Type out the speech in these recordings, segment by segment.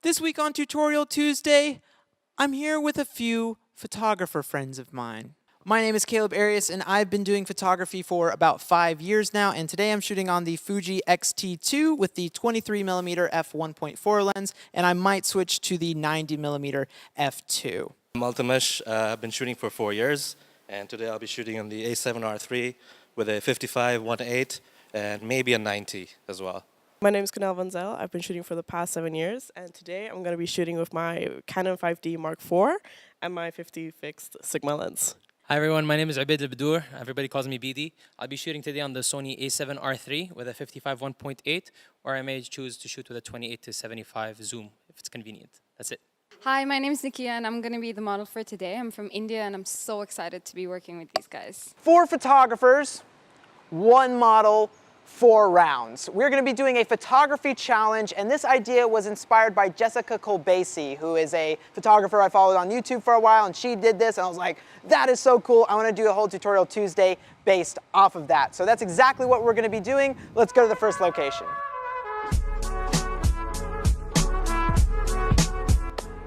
This week on Tutorial Tuesday, I'm here with a few photographer friends of mine. My name is Caleb Arias, and I've been doing photography for about 5 years now, and today I'm shooting on the Fuji X-T2 with the 23mm f1.4 lens, and I might switch to the 90mm f2. I'm Altamash. I've been shooting for 4 years, and today I'll be shooting on the A7R3 with a 55 1.8 and maybe a 90 as well. My name is Conel. I've been shooting for the past 7 years, and today I'm going to be shooting with my Canon 5D Mark IV and my 50 fixed Sigma lens. Hi everyone, my name is Obaid. Everybody calls me BD. I'll be shooting today on the Sony A7R3 with a 55 1.8, or I may choose to shoot with a 28 to 75 zoom if it's convenient. That's it. Hi, my name is Naqiya, and I'm going to be the model for today. I'm from India, and I'm so excited to be working with these guys. 4 photographers, 1 model, 4 rounds. We're going to be doing a photography challenge, and this idea was inspired by Jessica Colbasi, who is a photographer I followed on YouTube for a while, and she did this, and I was like, that is so cool. I want to do a whole Tutorial Tuesday based off of that. So that's exactly what we're going to be doing. Let's go to the first location.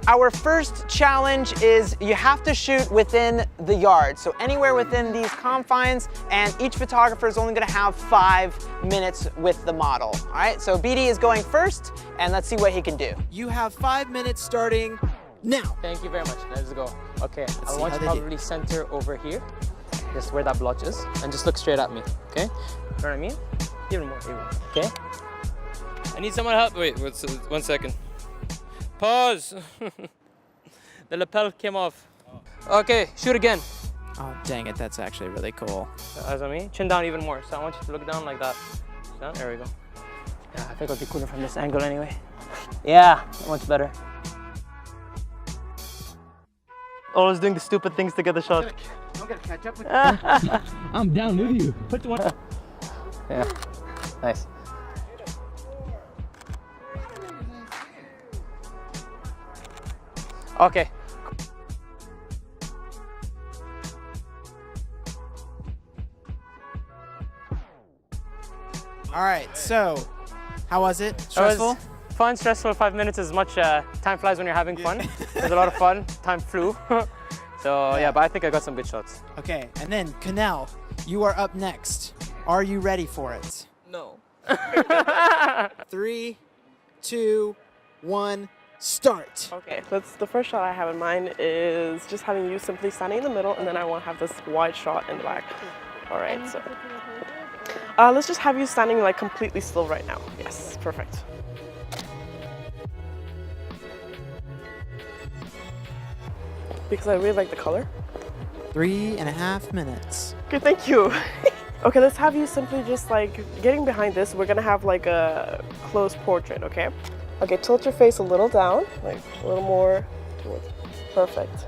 Our first challenge is you have to shoot within the yard, so anywhere within these confines, and each photographer is only going to have 5 minutes with the model. All right, so BD is going first, and let's see what he can do. You have 5 minutes starting now. Thank you very much. Let's go. Okay, I want you to probably center over here, just where that blotch is, and just look straight at me, okay? You know what I mean? Even more, okay? I need someone to help. Wait, 1 second. Pause. The lapel came off. Okay, shoot again. Oh, dang it, that's actually really cool. Eyes on me. Chin down even more. So I want you to look down like that. Down. There we go. Yeah, I think it'll be cooler from this angle anyway. Yeah, much better. Always doing the stupid things to get the shot. I'm gonna catch up with you. I'm down with you. Put the one. Yeah, nice. Okay. All right, so how was it? Stressful? Fun, stressful. 5 minutes is much. Time flies when you're having fun. It was a lot of fun. Time flew. So yeah, but I think I got some good shots. Okay, and then Conel, you are up next. Are you ready for it? No. 3, 2, 1. Start. Okay, the first shot I have in mind is just having you simply standing in the middle, and then I want to have this wide shot in the back. All right, so let's just have you standing like completely still right now. Yes, perfect. Because I really like the color. 3.5 minutes. Okay, thank you. Okay, let's have you simply just like getting behind this. We're gonna have like a close portrait, okay? Okay, tilt your face a little down, like a little more towards. Perfect.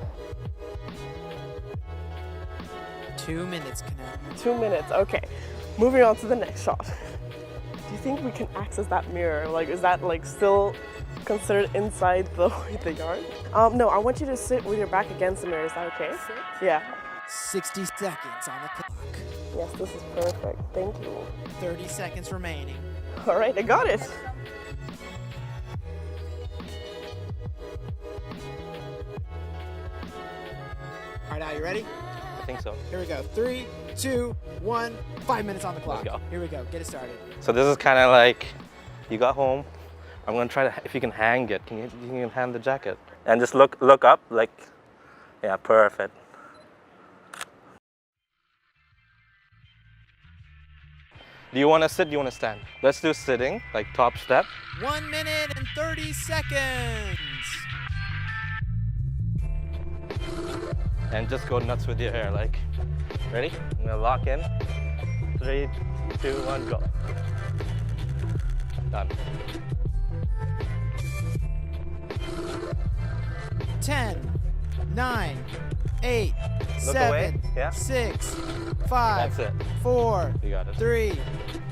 2 minutes, Conel. 2 minutes, okay. Moving on to the next shot. Do you think we can access that mirror? Like, is that like still considered inside the yard? No, I want you to sit with your back against the mirror. Is that okay? Yeah. 60 seconds on the clock. Yes, this is perfect. Thank you. 30 seconds remaining. All right, I got it. All right, are you ready? I think so. Here we go. 3, 2, 1. 5 minutes on the clock. Let's go. Here we go. Get it started. So this is kind of like, you got home. I'm gonna try to, if you can hang it, you can hang the jacket. And just look up, like, yeah, perfect. Do you want to sit, do you want to stand? Let's do sitting, like top step. 1 minute and 30 seconds. And just go nuts with your hair, like, ready? I'm gonna lock in. 3, 2, 1, go. Done. 10, 9, 8, Look 7, away. Yeah. 6, 5, That's it. 4, You got it. 3,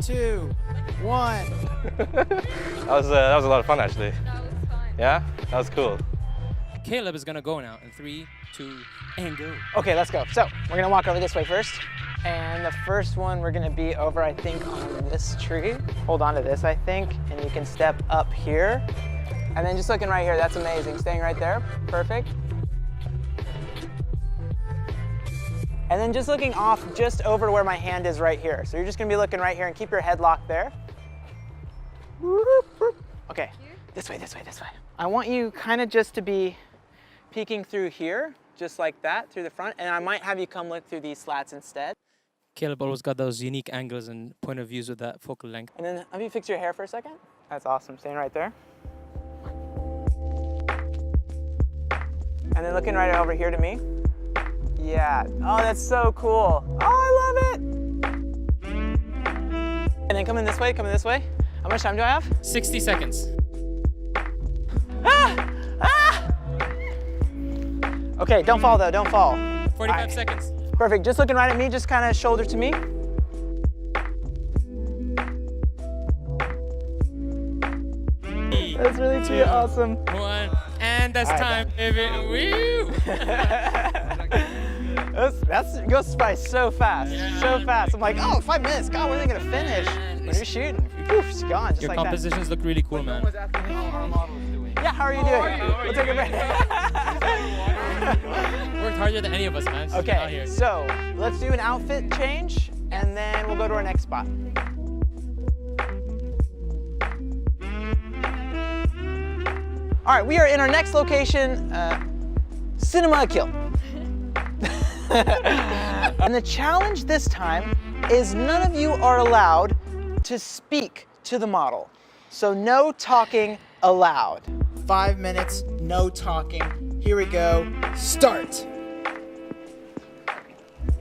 2, 1. That was a lot of fun, actually. That was fun. Yeah? That was cool. Caleb is gonna go now in 3, 2, and go. Okay, let's go. So we're gonna walk over this way first. And the first one we're gonna be over, I think, on this tree. Hold on to this, I think, and you can step up here. And then just looking right here, that's amazing. Staying right there, perfect. And then just looking off just over where my hand is right here. So you're just gonna be looking right here and keep your head locked there. Okay, this way, this way, this way. I want you kind of just to be peeking through here, just like that, through the front, and I might have you come look through these slats instead. Caleb always got those unique angles and point of views with that focal length. And then have you fix your hair for a second? That's awesome, staying right there. And then looking right over here to me. Yeah, oh, that's so cool. Oh, I love it. And then coming this way, coming this way. How much time do I have? 60 seconds. Ah! Ah! Okay, don't fall though, don't fall. 45 seconds. Perfect, just looking right at me, just kind of shoulder to me. That's really cute, awesome. 1, and that's time, baby. Woo! That goes by so fast, so fast. I'm like, oh, 5 minutes, God, when are they gonna finish? When you're shooting, poof, it's gone, just Your like compositions look really cool, man. Yeah, how are you doing? We'll take a break. Worked harder than any of us, man. Out Okay, here. so let's do an outfit change, and then we'll go to our next spot. All right, we are in our next location, Cinema Kill. And the challenge this time is none of you are allowed to speak to the model. So no talking allowed. 5 minutes, no talking. Here we go, start.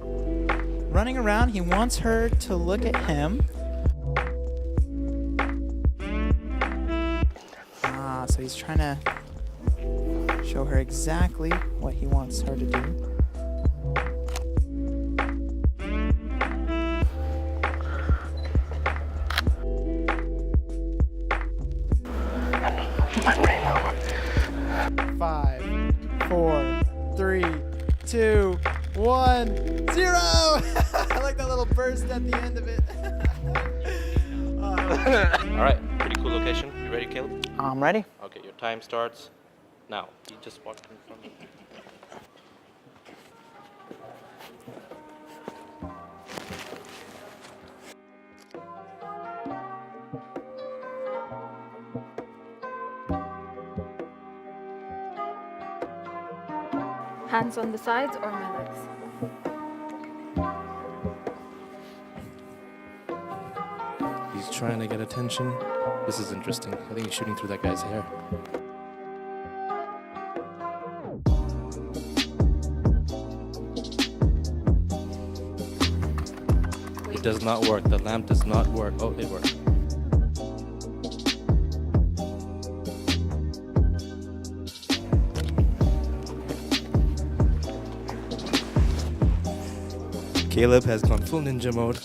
Running around, he wants her to look at him. So he's trying to show her exactly what he wants her to do. My brain. 5, 4, 3, 2, 1, 0! I like that little burst at the end of it. All right, pretty cool location. You ready, Caleb? I'm ready. Okay, your time starts now. You just walked in front of me. Hands on the sides or my legs? He's trying to get attention. This is interesting. I think he's shooting through that guy's hair. It does not work. The lamp does not work. Oh, it worked. Caleb has gone full ninja mode.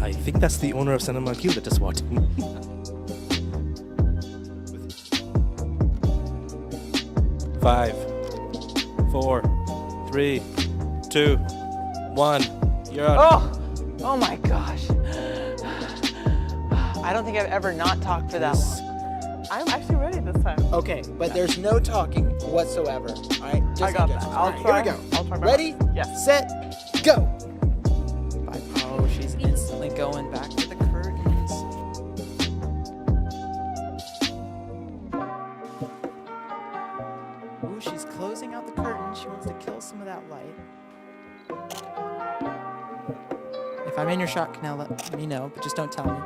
I think that's the owner of Cinema Q that just walked in. 5, 4, 3, 2, 1. You're on. Oh my gosh. I don't think I've ever not talked for that long. I'm actually ready this time. Okay, but there's no talking whatsoever. All right, just I got in that. general. I'll All right, try. Here we go. I'll try my Ready? best. Yes. Set, go. Oh, she's instantly going back to the curtains. Ooh, she's closing out the curtain. She wants to kill some of that light. If I'm in your shot, Conel, let me know, but just don't tell me.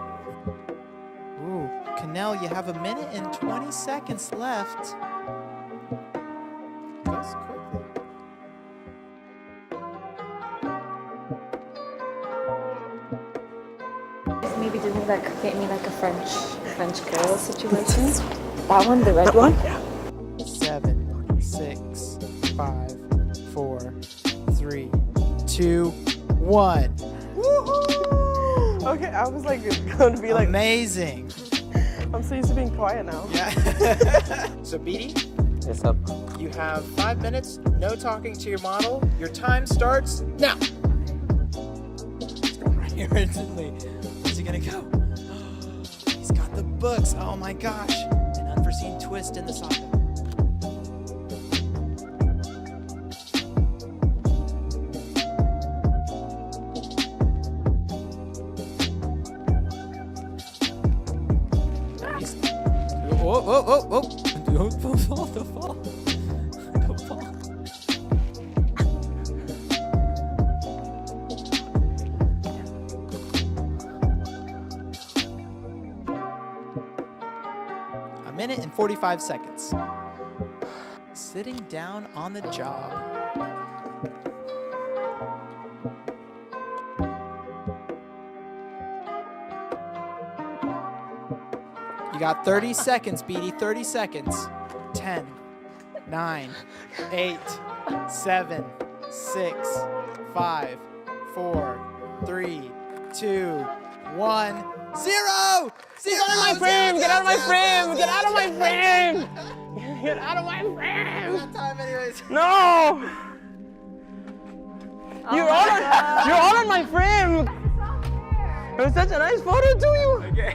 Ooh, Conel, you have 1 minute and 20 seconds left. Goes quickly. Maybe do me like a French girl situation. That one, the red one. 7, 6, 5, 4, 3, 2, 1. Woohoo! Okay, I was like going to be like, Amazing. I'm so used to being quiet now. Yeah. So, Beatty, Yes, up. you have 5 minutes, no talking to your model. Your time starts now. He's going right here instantly. Where's he gonna go? He's got the books. Oh my gosh. An unforeseen twist in the saga. Whoa, whoa, whoa, whoa. Don't fall, don't fall. Don't fall. A minute and 45 seconds. Sitting down on the job. You got 30 seconds, Beatty, 30 seconds. 10, 9, 8, 7, 6, 5, 4, 3, 2, 1, 0! Get out of my frame! Get out of my frame! Get out of my frame! Get out of my frame! Time anyways. No! You're all on my frame! It was such a nice photo to you! Okay.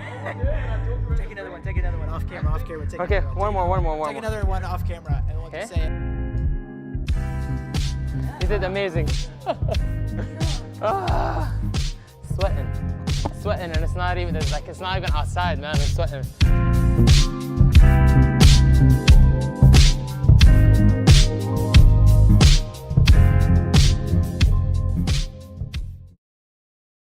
Take another one, off camera, take Okay, another one more. Take another one off camera, and we'll Okay. just say it. You did amazing. Sweating, and it's not even outside, man. I'm sweating.